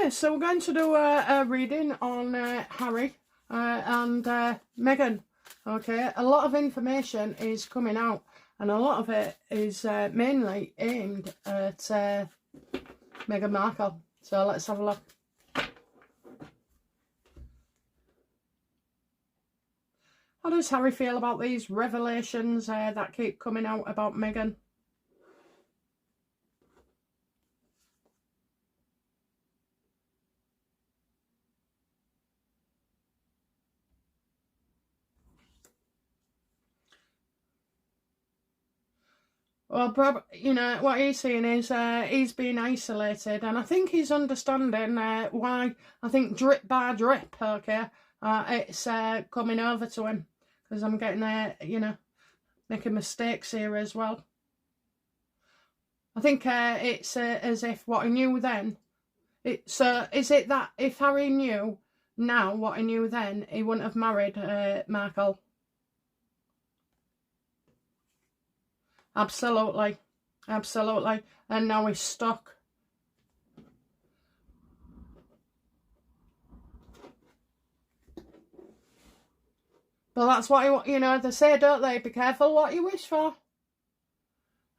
Okay, so we're going to do a reading on Harry and Meghan. Okay, a lot of information is coming out, and a lot of it is mainly aimed at Meghan Markle. So let's have a look. How does Harry feel about these revelations that keep coming out about Meghan? Well, you know, what he's saying is he's been isolated, and I think he's understanding why, I think drip by drip, okay, it's coming over to him, because I'm getting, you know, making mistakes here as well. I think it's as if what he knew then, is it that if Harry knew now what he knew then, he wouldn't have married Markle? Absolutely. Absolutely. And now he's stuck. But that's what, you know, they say, don't they? Be careful what you wish for.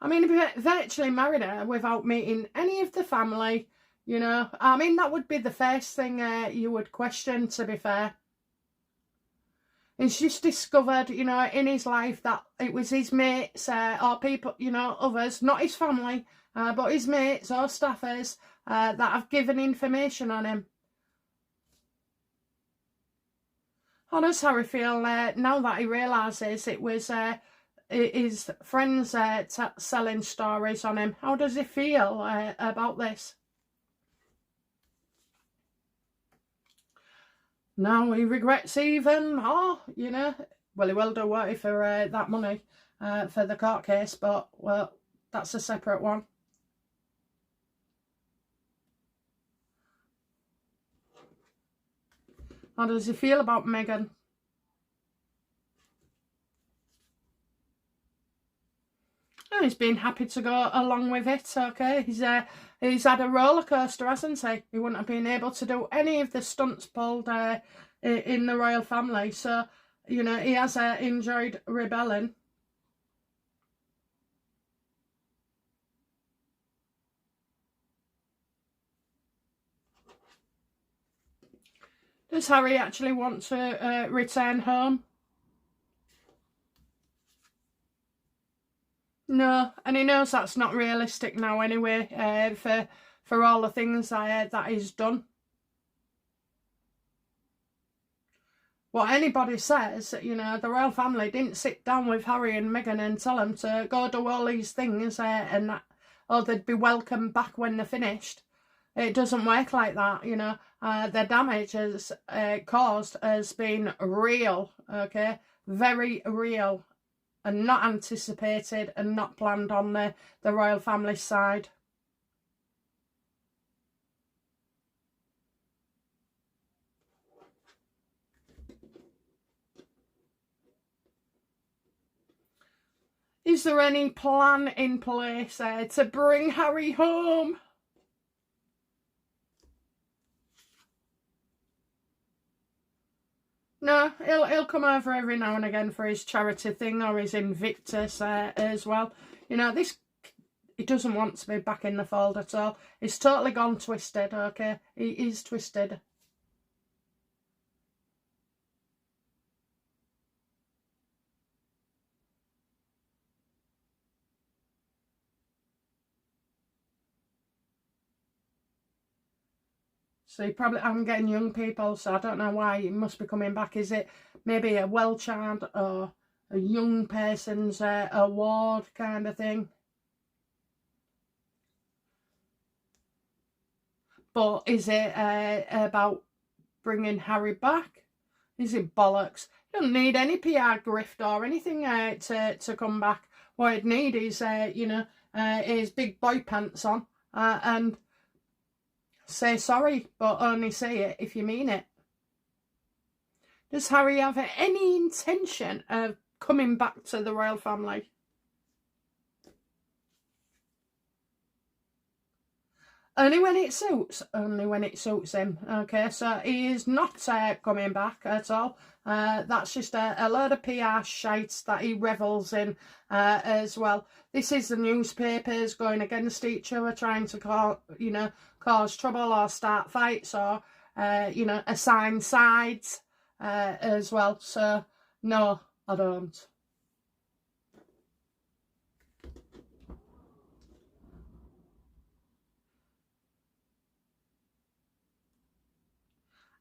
I mean, if he virtually married her without meeting any of the family, you know, I mean, that would be the first thing you would question, to be fair. He's just discovered, you know, in his life that it was his mates or people, you know, others, not his family, but his mates or staffers that have given information on him. How does Harry feel now that he realises it was his friends selling stories on him? How does he feel about this? Now he regrets even, you know, well, he will do, what for that money for the court case, but, well, that's a separate one. How does he feel about Meghan? Oh, he's been happy to go along with it, okay. He's had a roller coaster, hasn't he? He wouldn't have been able to do any of the stunts pulled in the royal family. So, you know, he has enjoyed rebelling. Does Harry actually want to return home? No, and he knows that's not realistic now anyway, for all the things that he's done. What anybody says, you know, the royal family didn't sit down with Harry and Meghan and tell them to go do all these things and that, or they'd be welcome back when they're finished. It doesn't work like that, you know. The damage has caused has been real, okay? Very real, and not anticipated and not planned on the royal family side. Is there any plan in place to bring Harry home? No, he'll come over every now and again for his charity thing or his Invictus as well. You know, he doesn't want to be back in the fold at all. He's totally gone twisted, okay? He is twisted. So he probably, I'm getting young people, so I don't know why he must be coming back. Is it maybe a well-child or a young person's award kind of thing? But is it about bringing Harry back? Is it bollocks? You don't need any PR grift or anything to come back. What he'd need is, you know, his big boy pants on and say sorry, but only say it if you mean it. Does Harry have any intention of coming back to the royal family? Only when it suits. Only when it suits him. Okay, so he is not coming back at all. That's just a load of PR shite that he revels in as well. This is the newspapers going against each other, trying to cause trouble or start fights or, assign sides as well. So, no, I don't.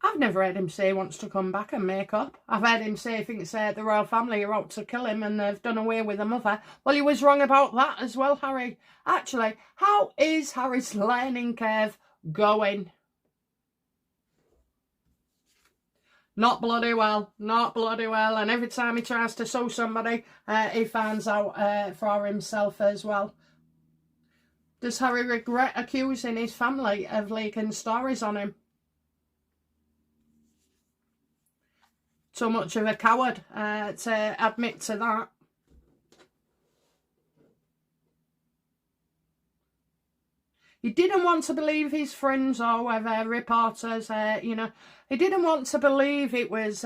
I've never heard him say he wants to come back and make up. I've heard him say he thinks the royal family are out to kill him and they've done away with the mother. Well, he was wrong about that as well, Harry. Actually, how is Harry's learning curve going? Not bloody well. Not bloody well. And every time he tries to sue somebody, he finds out for himself as well. Does Harry regret accusing his family of leaking stories on him? So much of a coward to admit to that. He didn't want to believe his friends or whatever, reporters, he didn't want to believe it was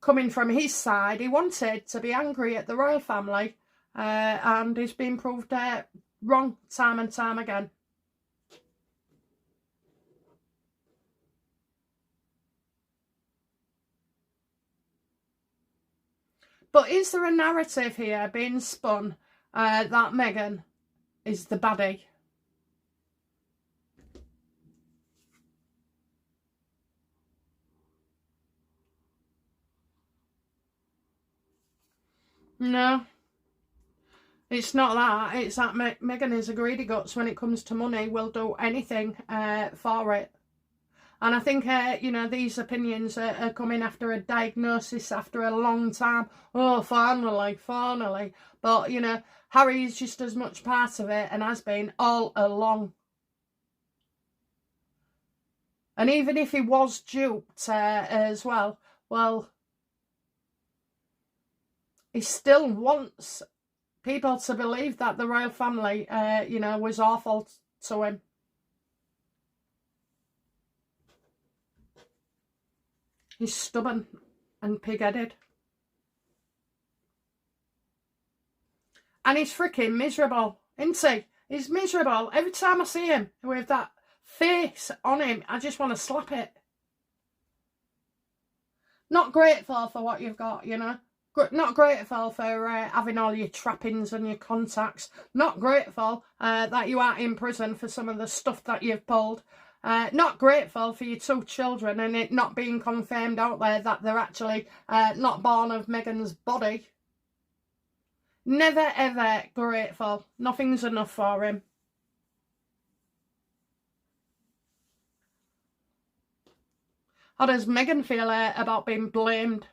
coming from his side. He wanted to be angry at the royal family, and he's been proved wrong time and time again. But is there a narrative here being spun that Meghan is the baddie? No. It's not that. It's that Meghan is a greedy guts when it comes to money. Will do anything for it. And I think, these opinions are coming after a diagnosis after a long time. Oh, finally. But, Harry is just as much part of it and has been all along. And even if he was duped as well, he still wants people to believe that the royal family, was awful to him. He's stubborn and pig-headed. And he's freaking miserable, isn't he? He's miserable. Every time I see him with that face on him, I just want to slap it. Not grateful for what you've got, Not grateful for having all your trappings and your contacts. Not grateful that you aren't in prison for some of the stuff that you've pulled. Not grateful for your 2 children and it not being confirmed out there that they're actually not born of Meghan's body. Never ever grateful. Nothing's enough for him. How does Meghan feel about being blamed?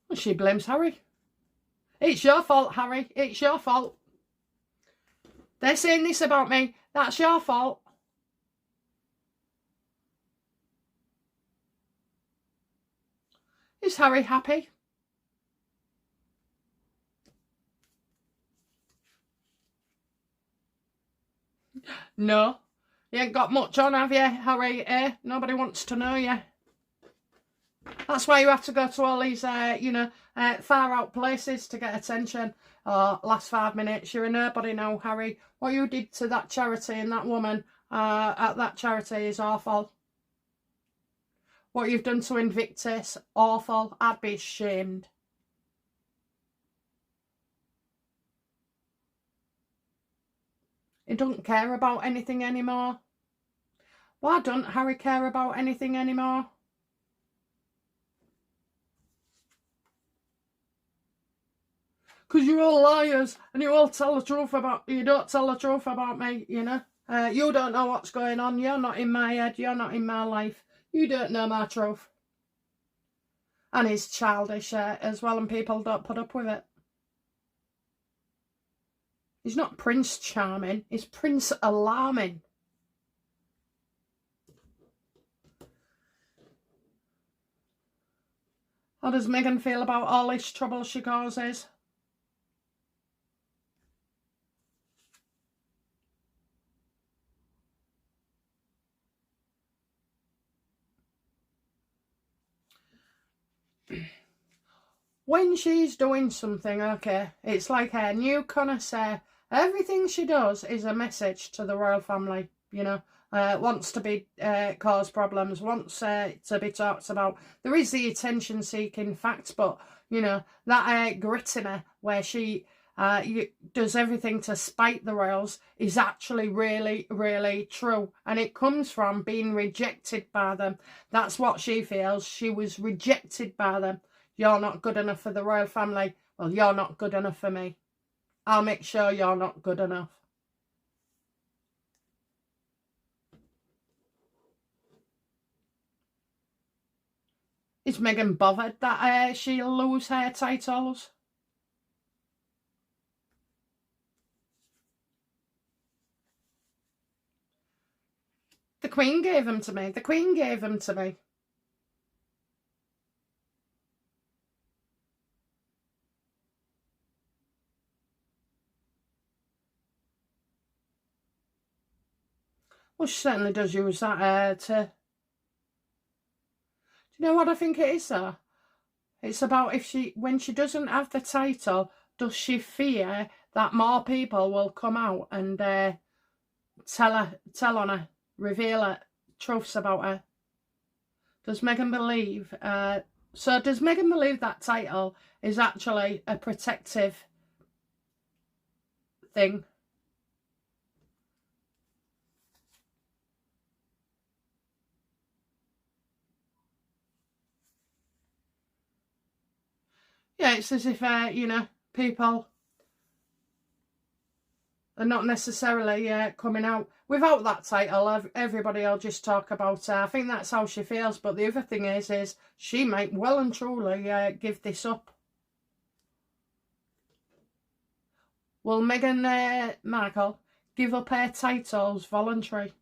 Well, she blames Harry. It's your fault, Harry. It's your fault. They're saying this about me. That's your fault. Is Harry happy? No. You ain't got much on, have you, Harry? Nobody wants to know you. That's why you have to go to all these, far out places to get attention. Oh, last 5 minutes, you're a nobody now, Harry. What you did to that charity and that woman at that charity is awful. What you've done to Invictus, awful. I'd be ashamed. He doesn't care about anything anymore. Why doesn't Harry care about anything anymore? Because you're all liars and you all tell the truth about, you don't tell the truth about me, you don't know what's going on. You're not in my head. You're not in my life. You don't know my truth. And he's childish as well, and people don't put up with it. He's not Prince Charming. He's Prince Alarming. How does Meghan feel about all this trouble she causes? When she's doing something, okay, it's like a new connoisseur. Everything she does is a message to the royal family, you know. Wants to be cause problems, wants to be talked about. There is the attention-seeking fact, but you know that grit in her where she does everything to spite the royals is actually really, really true, and it comes from being rejected by them. That's what she feels. She was rejected by them. You're not good enough for the royal family. Well, you're not good enough for me. I'll make sure you're not good enough. Is Meghan bothered that she'll lose her titles? The Queen gave them to me. The Queen gave them to me. Well, she certainly does use that to... Do you know what I think it is, though? It's about when she doesn't have the title, does she fear that more people will come out and tell on her, reveal her, truths about her? Does Meghan believe... so does Meghan believe that title is actually a protective thing? Yeah, it's as if, you know, people are not necessarily coming out. Without that title, everybody will just talk about her. I think that's how she feels. But the other thing is she might well and truly give this up. Will Meghan Markle give up her titles voluntary?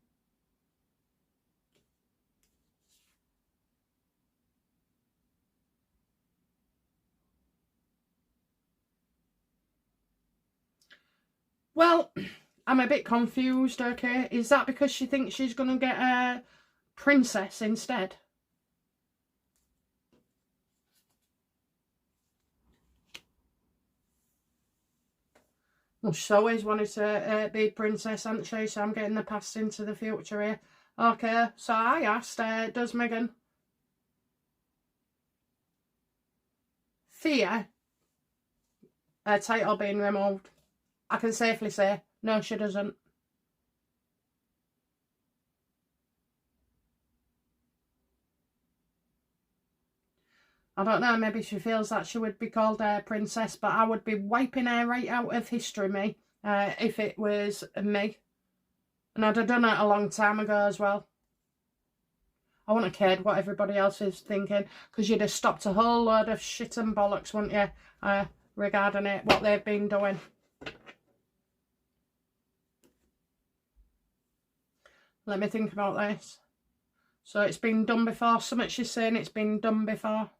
Well, I'm a bit confused, okay? Is that because she thinks she's going to get a princess instead? Well, she's always wanted to be princess, hasn't she? So I'm getting the past into the future here. Okay, so I asked, does Meghan fear her title being removed? I can safely say, no, she doesn't. I don't know, maybe she feels that she would be called a princess, but I would be wiping her right out of history, me, if it was me. And I'd have done it a long time ago as well. I wouldn't have cared what everybody else is thinking, because you'd have stopped a whole load of shit and bollocks, wouldn't you, regarding it, what they've been doing. Let me think about this. So it's been done before. Something she's saying it's been done before.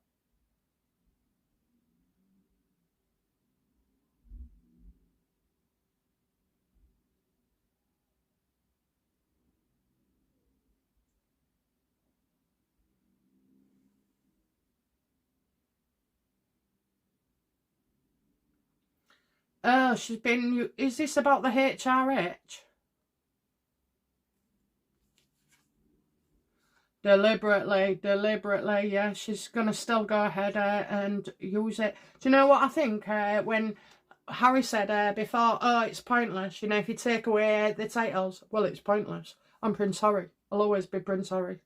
Oh, she's been... Is this about the HRH? Deliberately, yeah. She's going to still go ahead and use it. Do you know what I think? When Harry said before, oh, it's pointless. You know, if you take away the titles, well, it's pointless. I'm Prince Harry. I'll always be Prince Harry.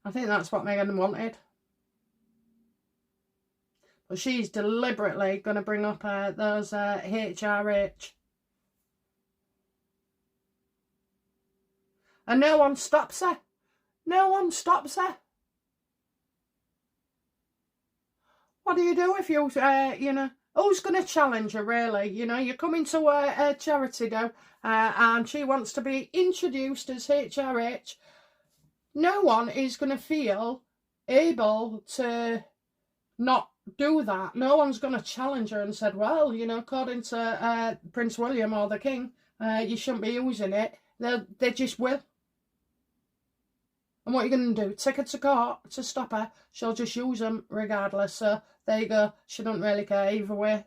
I think that's what Meghan wanted. But she's deliberately going to bring up those HRH. And no one stops her. No one stops her. What do you do if you, you know, who's going to challenge her, really? You know, you're coming to a charity now, and she wants to be introduced as HRH. no one is going to feel able to not do that. No one's going to challenge her and said, well, you know, according to Prince William or the King, you shouldn't be using it. They just will. And what are you going to do? Take her to court to stop her? She'll just use them regardless. So there you go. She don't really care either way.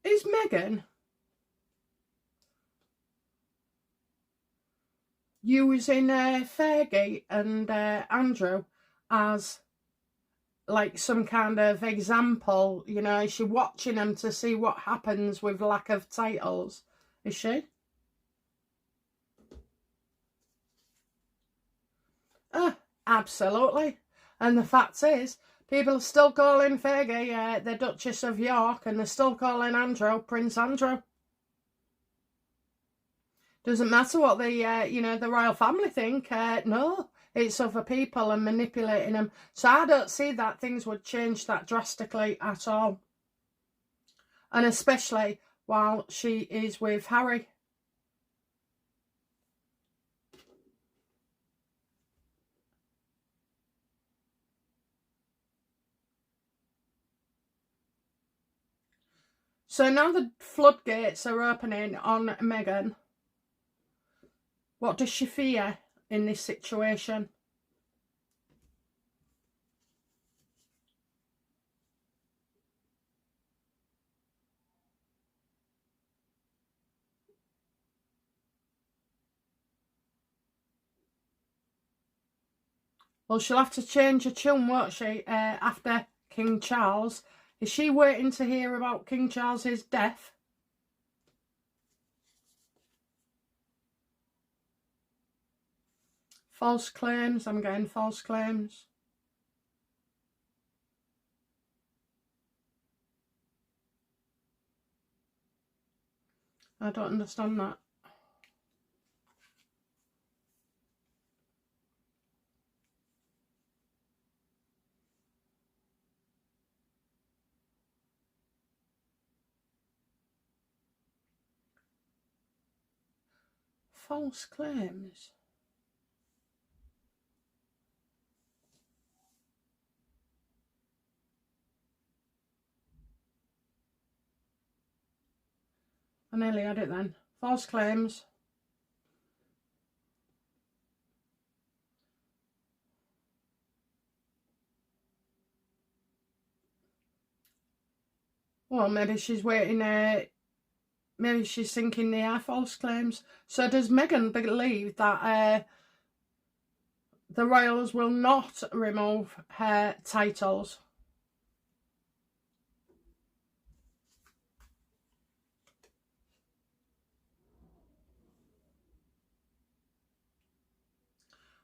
Is Meghan using Fergie and Andrew as like some kind of example? You know, is she watching them to see what happens with lack of titles? Is she? Absolutely. And the fact is, people are still calling Fergie the Duchess of York, and they're still calling Andrew Prince Andrew. Doesn't matter what the you know, the royal family think. No, it's other people and manipulating them. So I don't see that things would change that drastically at all. And especially while she is with Harry. So now the floodgates are opening on Meghan. What does she fear in this situation? Well, she'll have to change her tune, won't she, after King Charles? Is she waiting to hear about King Charles's death? False claims. I'm getting false claims. I don't understand that. False claims. I nearly had it then. False claims. Well, maybe she's waiting. Maybe she's thinking they are false claims. So does Meghan believe that the royals will not remove her titles?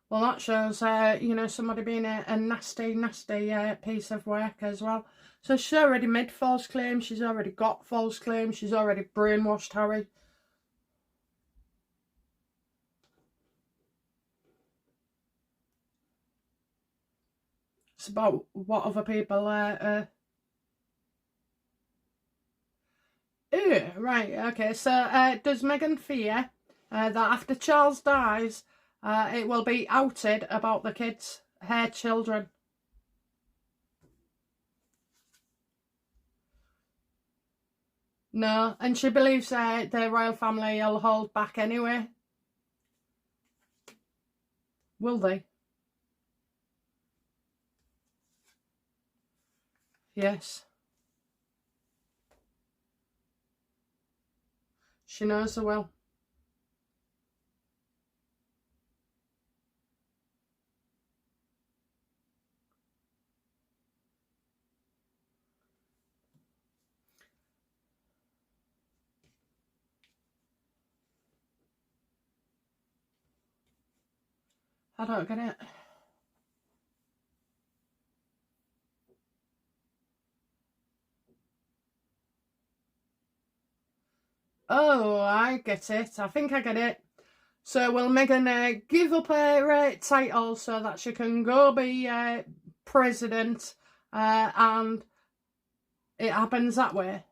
Well, that shows, you know, somebody being a nasty, nasty piece of work as well. So she's already made false claims. She's already got false claims. She's already brainwashed Harry. It's about what other people right, okay. So does Meghan fear that after Charles dies, it will be outed about the kids, her children? No, and she believes the royal family will hold back anyway. Will they? Yes. She knows they will. I don't get it. Oh, I get it. I think I get it. So will Meghan give up her title so that she can go be president, and it happens that way?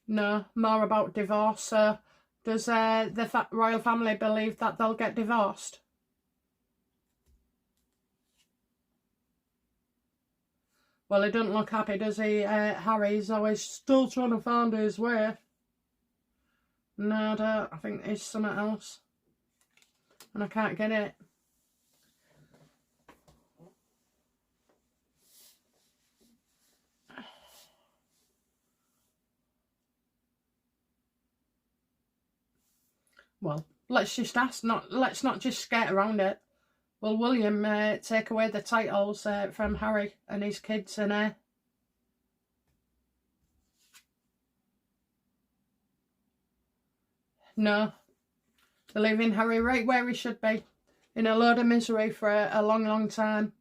No, more about divorce. So does the royal family believe that they'll get divorced? Well, he doesn't look happy, does he? Harry's always still trying to find his way. No, I don't. I think it's something else. And I can't get it. Well, let's just ask. Let's not just skate around it. Will William take away the titles from Harry and his kids and no, they're leaving Harry right where he should be, in a load of misery for a long, long time.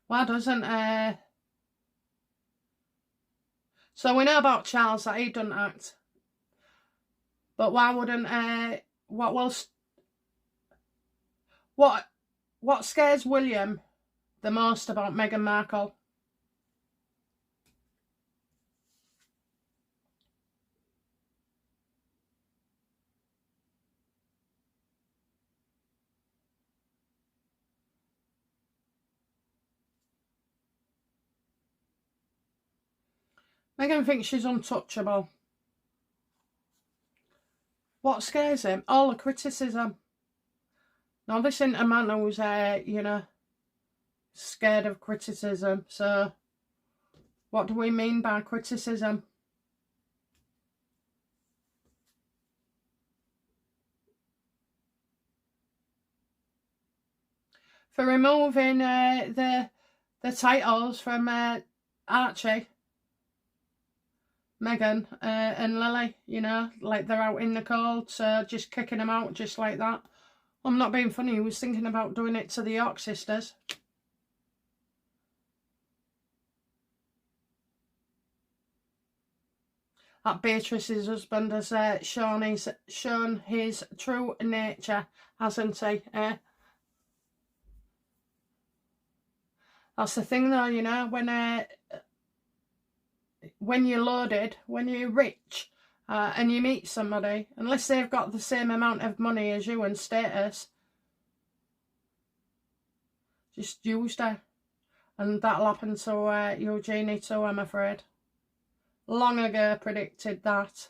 Why doesn't so we know about Charles that he doesn't act, but why wouldn't what scares William the most about Meghan Markle? Meghan thinks she's untouchable. What scares him? All the criticism. Now, this isn't a man who's, you know, scared of criticism. So, what do we mean by criticism? For removing the titles from Archie, Meghan and Lily, you know, like they're out in the cold, so just kicking them out just like that. I'm not being funny, he was thinking about doing it to the York sisters. That Beatrice's husband has shown his true nature, hasn't he? That's the thing though, you know, when you're loaded, when you're rich, and you meet somebody, unless they've got the same amount of money as you and status, just use her. And that'll happen to Eugenie too, I'm afraid. Long ago predicted that.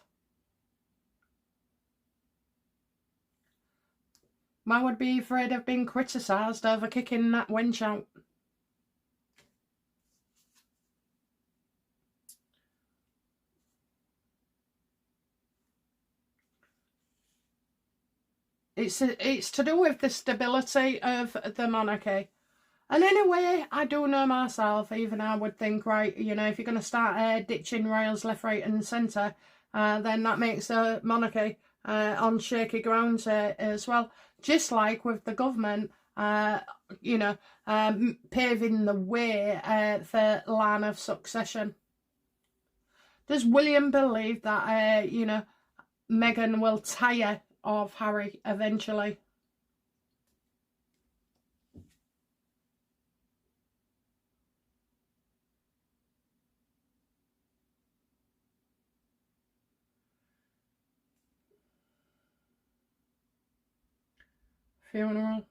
I would be afraid of being criticised over kicking that wench out. It's to do with the stability of the monarchy. And in a way, I do know myself, even I would think, right, you know, if you're going to start ditching royals left, right and centre, then that makes the monarchy on shaky ground as well. Just like with the government, you know, paving the way for line of succession. Does William believe that, you know, Meghan will tire of Harry eventually? Funeral.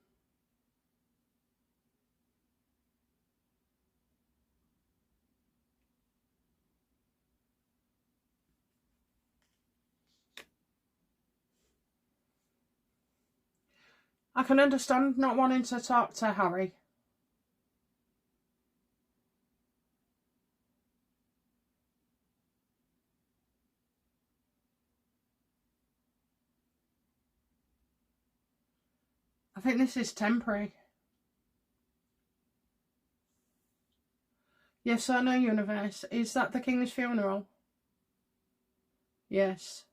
I can understand not wanting to talk to Harry. I think this is temporary. Yes or no, universe? Is that the king's funeral? Yes.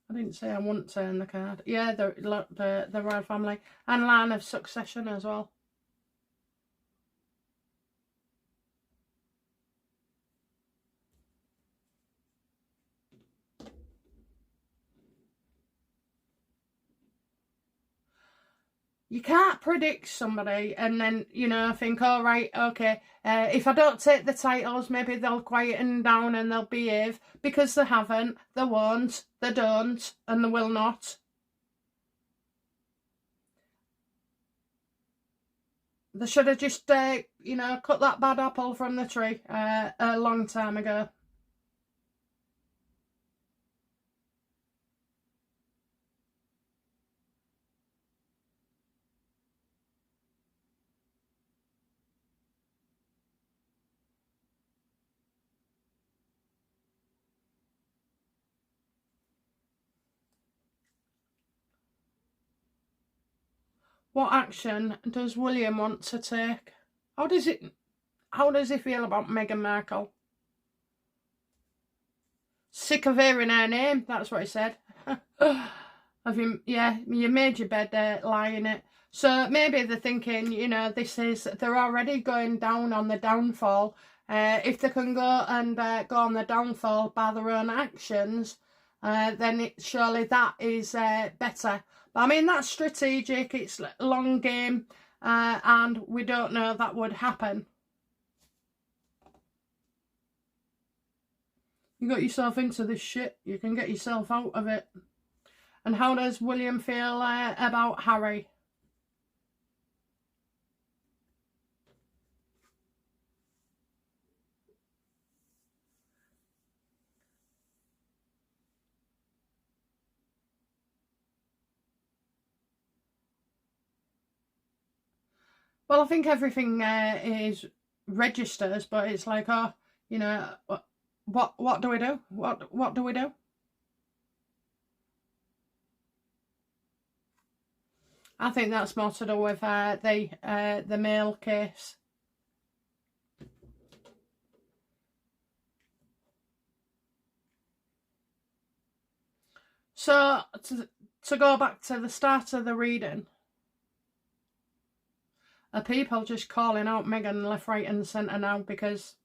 I didn't say I wouldn't turn the card. Yeah, the royal family. And line of succession as well. You can't predict somebody and then, you know, think, oh, right, okay, if I don't take the titles, maybe they'll quieten down and they'll behave, because they haven't, they won't, they don't, and they will not. They should have just, you know, cut that bad apple from the tree a long time ago. What action does William want to take? How does he feel about Meghan Markle? Sick of hearing her name, that's what he said. Have you, yeah, you made your bed, lying it. So maybe they're thinking, you know, they're already going down on the downfall. If they can go and go on the downfall by their own actions, then surely that is better. But I mean, that's strategic, it's a long game, and we don't know that would happen. You got yourself into this shit, you can get yourself out of it. And how does William feel about Harry? Well, I think everything is registers, but it's like, oh, you know, what do we do? What do we do? I think that's more to do with the mail case. So to go back to the start of the reading, are people just calling out Meghan left, right, and centre now because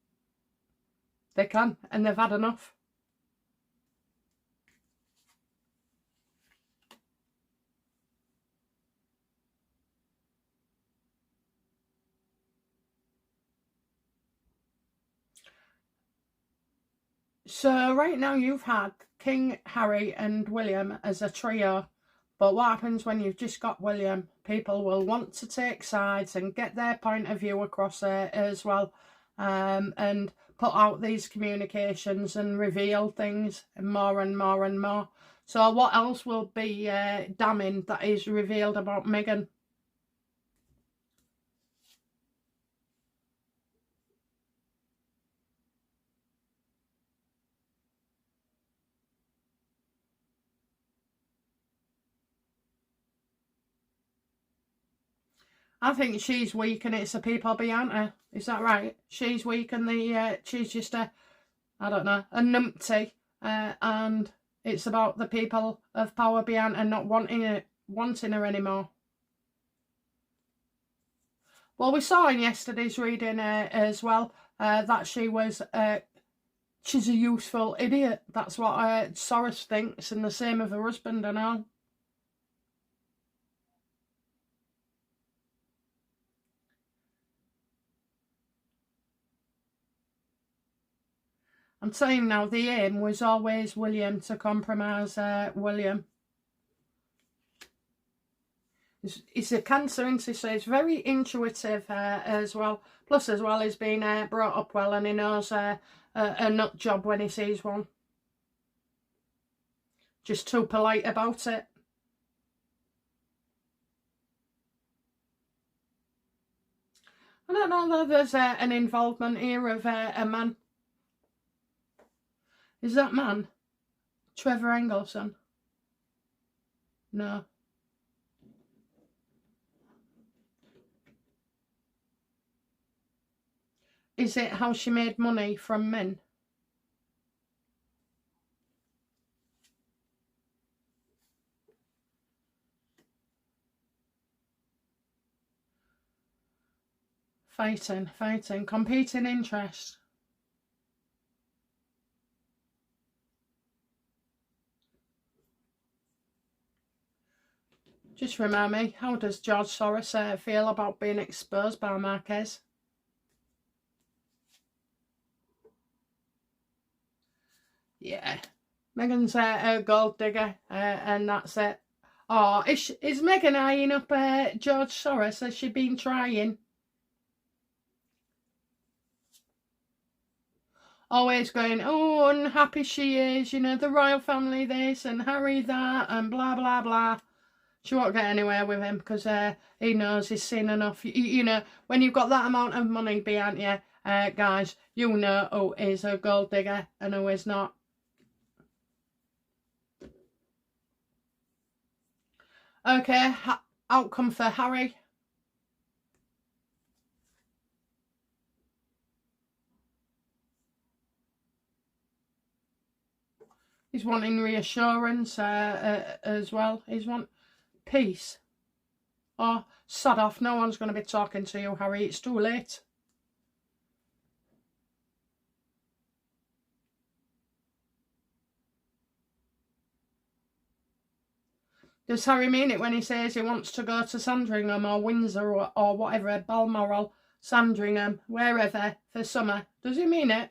they can and they've had enough? So right now you've had King, Harry and William as a trio, but what happens when you've just got William? People will want to take sides and get their point of view across there as well, and put out these communications and reveal things more and more and more. So what else will be damning that is revealed about Meghan? I think she's weak and it's the people behind her. Is that right? She's weak and she's just a, I don't know, a numpty, and it's about the people of power behind her not wanting her anymore. Well, we saw in yesterday's reading as well that she's a useful idiot. That's what Soros thinks, and the same of her husband and all. I'm saying now, the aim was always William, to compromise William. He's a Cancer, isn't he? So he's very intuitive as well. Plus, as well, he's been brought up well and he knows a nut job when he sees one. Just too polite about it. I don't know though, there's an involvement here of a man. Is that man Trevor Engelson? No. Is it how she made money from men? Fighting, competing interest. Just remind me, how does George Soros feel about being exposed by Marquez? Yeah, Meghan's a gold digger, and that's it. Oh, is Meghan eyeing up George Soros? Has she been trying? Always going, oh, unhappy she is, you know, the royal family this and Harry that and blah, blah, blah. She won't get anywhere with him because he knows he's seen enough. You know, when you've got that amount of money behind you, guys, you know who is a gold digger and who is not. Okay, outcome for Harry. He's wanting reassurance as well. He's want peace. Oh, sod off. No one's going to be talking to you, Harry. It's too late. Does Harry mean it when he says he wants to go to Sandringham or Windsor or whatever, Balmoral, Sandringham, wherever, for summer? Does he mean it?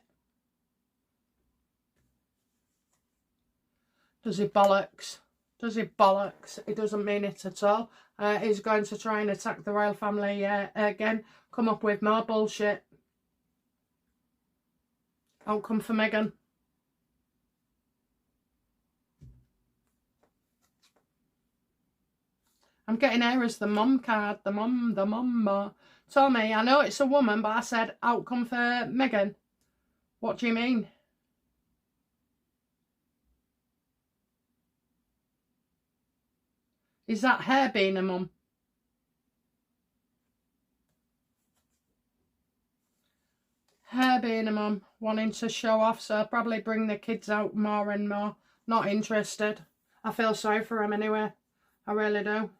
Does he bollocks? Does he bollocks? He doesn't mean it at all. He's going to try and attack the royal family again. Come up with more bullshit. Outcome for Meghan. I'm getting her as the mum card. The mum. Tell me, I know it's a woman, but I said outcome for Meghan. What do you mean? Is that her being a mum? Her being a mum, wanting to show off, so probably bring the kids out more and more. Not interested. I feel sorry for them anyway. I really do.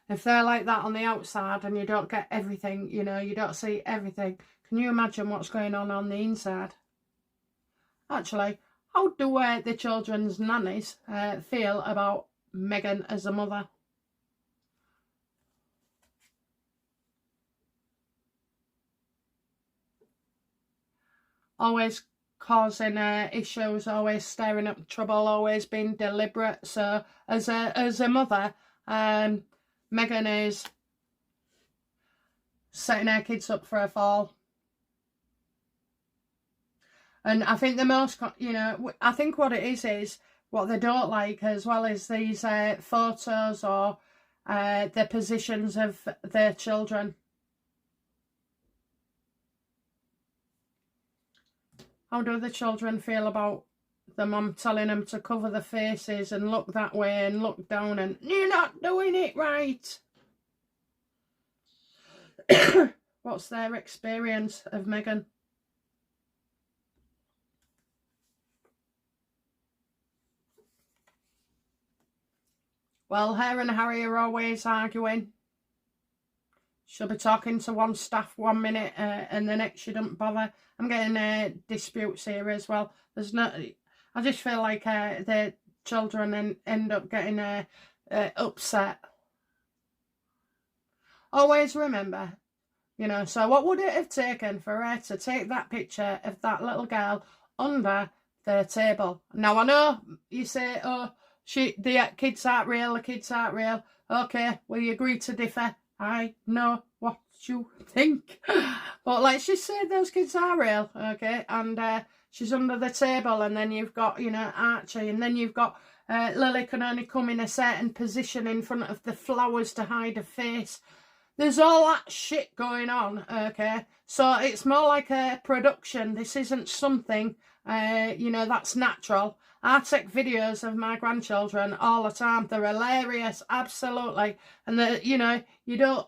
If they're like that on the outside and you don't get everything, you know, you don't see everything, can you imagine what's going on the inside? Actually, how do the children's nannies feel about Meghan as a mother? Always causing issues, always stirring up trouble, always being deliberate. So as a mother, Meghan is setting her kids up for a fall. And I think the most, you know, I think what it is what they don't like as well as these photos or the positions of their children. How do the children feel about the mum telling them to cover their faces and look that way and look down and you're not doing it right? What's their experience of Meghan? Well, her and Harry are always arguing. She'll be talking to one staff 1 minute and the next she don't bother. I'm getting disputes here as well. There's no. I just feel like the children end up getting upset. Always remember, you know, so what would it have taken for her to take that picture of that little girl under the table? Now, I know you say, oh, the kids aren't real, the kids aren't real. Okay, we agree to differ. I know what you think. But let's just say those kids are real, okay? And she's under the table, and then you've got, you know, Archie, and then you've got Lily can only come in a certain position in front of the flowers to hide her face. There's all that shit going on, okay? So it's more like a production. This isn't something, you know, that's natural. I take videos of my grandchildren all the time. They're hilarious, absolutely. And, you know, you don't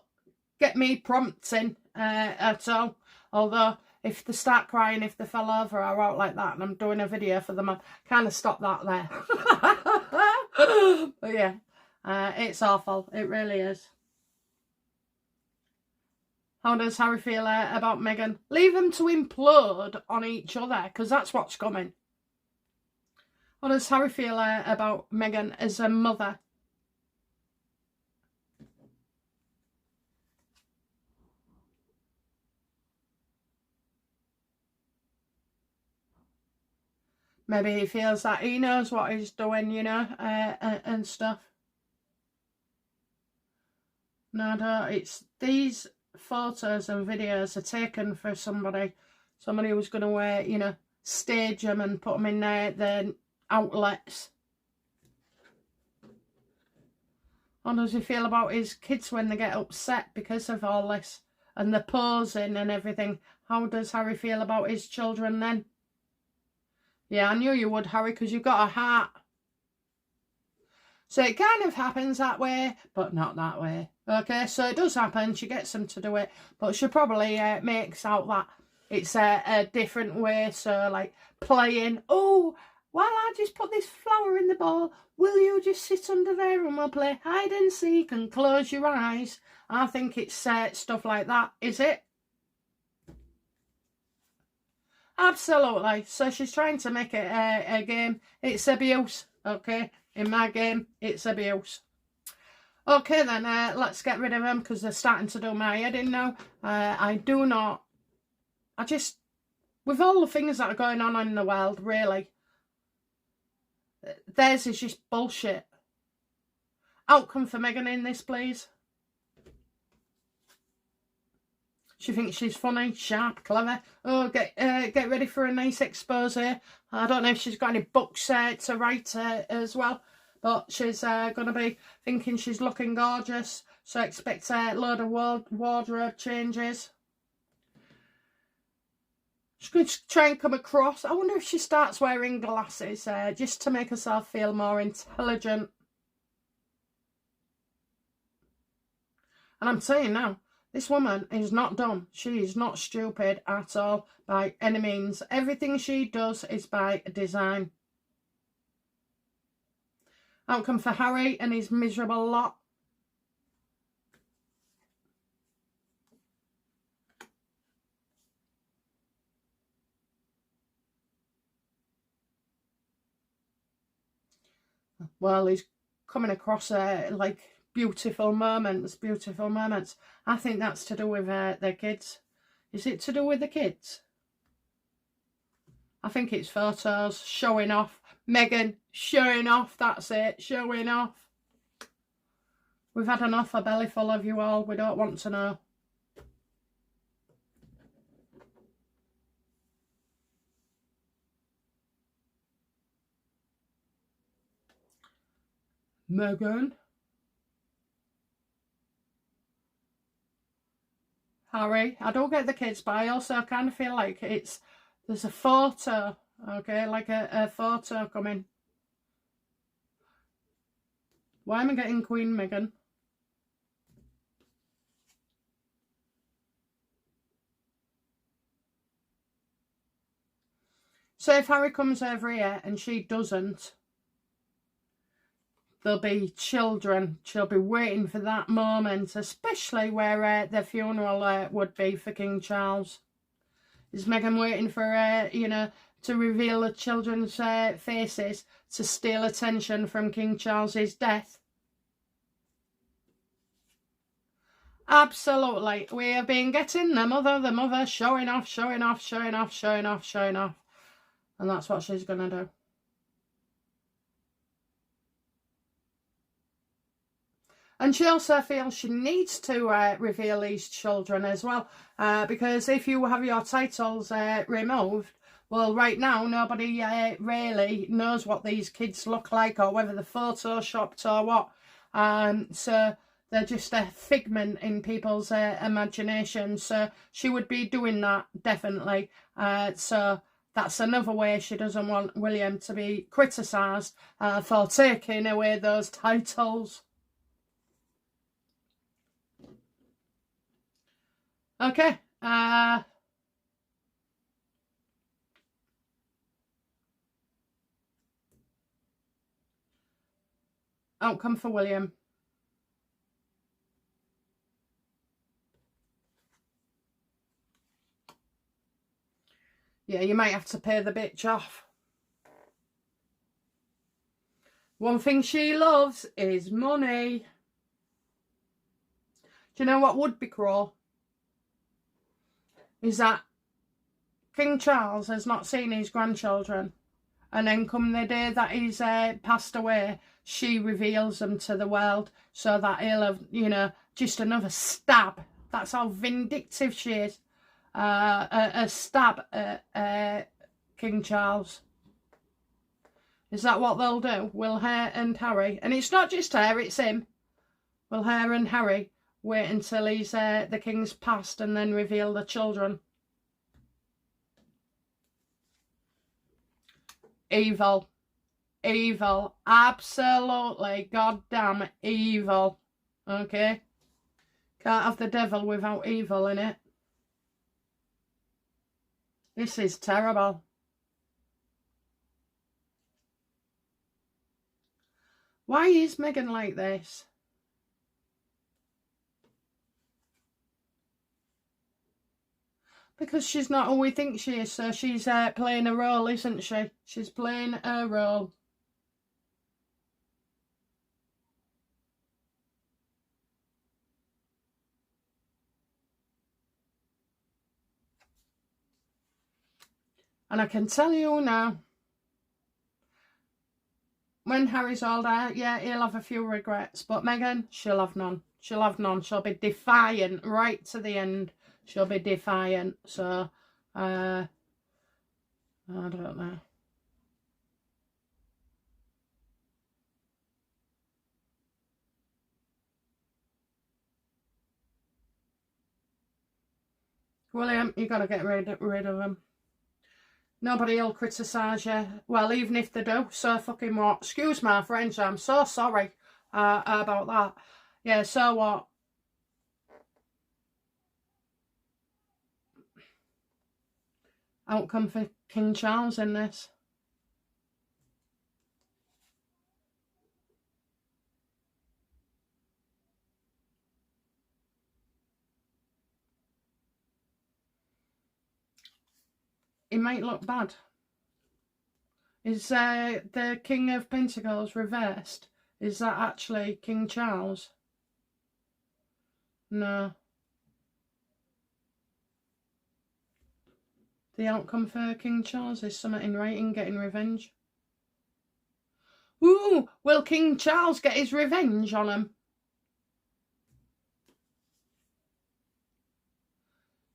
get me prompting at all. Although, if they start crying, if they fell over or out like that, and I'm doing a video for them, I kind of stop that there. But yeah, it's awful. It really is. How does Harry feel about Meghan? Leave them to implode on each other, because that's what's coming. How does Harry feel about Meghan as a mother? Maybe he feels that he knows what he's doing, you know, and stuff. No, I don't. It's these photos and videos are taken for somebody who's going to, you know, stage them and put them in their outlets. How does he feel about his kids when they get upset because of all this and the posing and everything? How does Harry feel about his children then? Yeah, I knew you would, Harry, because you've got a heart. So it kind of happens that way, but not that way. Okay, so it does happen. She gets them to do it, but she probably makes out that it's a different way. So like playing, oh, while I just put this flower in the bowl, will you just sit under there and we'll play hide and seek and close your eyes? I think it's stuff like that, is it? Absolutely. So she's trying to make it a game. It's abuse, okay? In my game, it's abuse. Okay then, let's get rid of them because they're starting to do my head in now. With all the things that are going on in the world, really, theirs is just bullshit. Outcome for Meghan in this, please. She thinks she's funny, sharp, clever. Oh, get ready for a nice expose. I don't know if she's got any books to write as well. But she's going to be thinking she's looking gorgeous. So expect a load of wardrobe changes. She's going to try and come across. I wonder if she starts wearing glasses just to make herself feel more intelligent. And I'm saying now, this woman is not dumb. She is not stupid at all by any means. Everything she does is by design. Outcome for Harry and his miserable lot. Well, he's coming across like beautiful moments. I think that's to do with their kids. Is it to do with the kids? I think it's photos, showing off. Meghan, showing off, that's it, showing off. We've had enough, a belly full of you all, we don't want to know. Meghan. Harry, I don't get the kids, but I also kind of feel like there's a photo, okay, like a photo coming. Why am I getting Queen Meghan? So if Harry comes over here and she doesn't, there'll be children. She'll be waiting for that moment, especially where the funeral would be for King Charles. Is Meghan waiting for, you know, to reveal the children's faces to steal attention from King Charles's death? Absolutely. We have been getting the mother showing off. And that's what she's going to do. And she also feels she needs to reveal these children as well. Because if you have your titles removed, well, right now, nobody really knows what these kids look like or whether they're photoshopped or what. So they're just a figment in people's imagination. So she would be doing that, definitely. So that's another way she doesn't want William to be criticised for taking away those titles. Okay. Outcome for William. Yeah, you might have to pay the bitch off. One thing she loves is money. Do you know what would be cruel? Is that King Charles has not seen his grandchildren, and then come the day that he's passed away, she reveals them to the world, so that he'll have, you know, just another stab. That's how vindictive she is. A stab at King Charles. Is that what they'll do? Will her and Harry, and it's not just her, it's him, will her and Harry wait until he's the king's passed and then reveal the children? Evil. Evil. Absolutely goddamn evil. Okay? Can't have the devil without evil in it. This is terrible. Why is Meghan like this? Because she's not who we think she is, so she's playing a role, isn't she? She's playing a role. And I can tell you now, when Harry's older, yeah, he'll have a few regrets, but Meghan, she'll have none. She'll have none. She'll be defiant right to the end. She'll be defiant. So, I don't know. William, you got to get rid of him. Nobody will criticise you. Well, even if they do, so fucking what? Excuse my French, I'm so sorry about that. Yeah, so what? Outcome for King Charles in this. It might look bad. Is the King of Pentacles reversed? Is that actually King Charles? No. The outcome for King Charles is something in writing, getting revenge. Ooh, will King Charles get his revenge on him?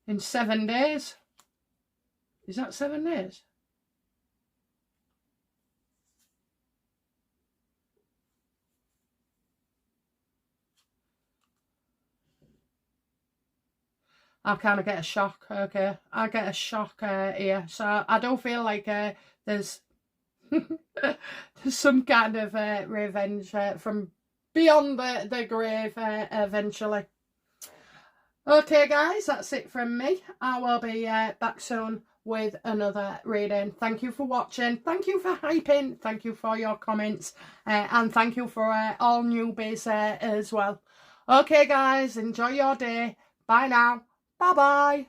In 7 days? Is that 7 days? I kind of get a shock, okay. I get a shock here. So I don't feel like there's some kind of revenge from beyond the grave eventually. Okay, guys, that's it from me. I will be back soon with another reading. Thank you for watching. Thank you for hyping. Thank you for your comments. And thank you for all newbies as well. Okay, guys, enjoy your day. Bye now. Bye-bye.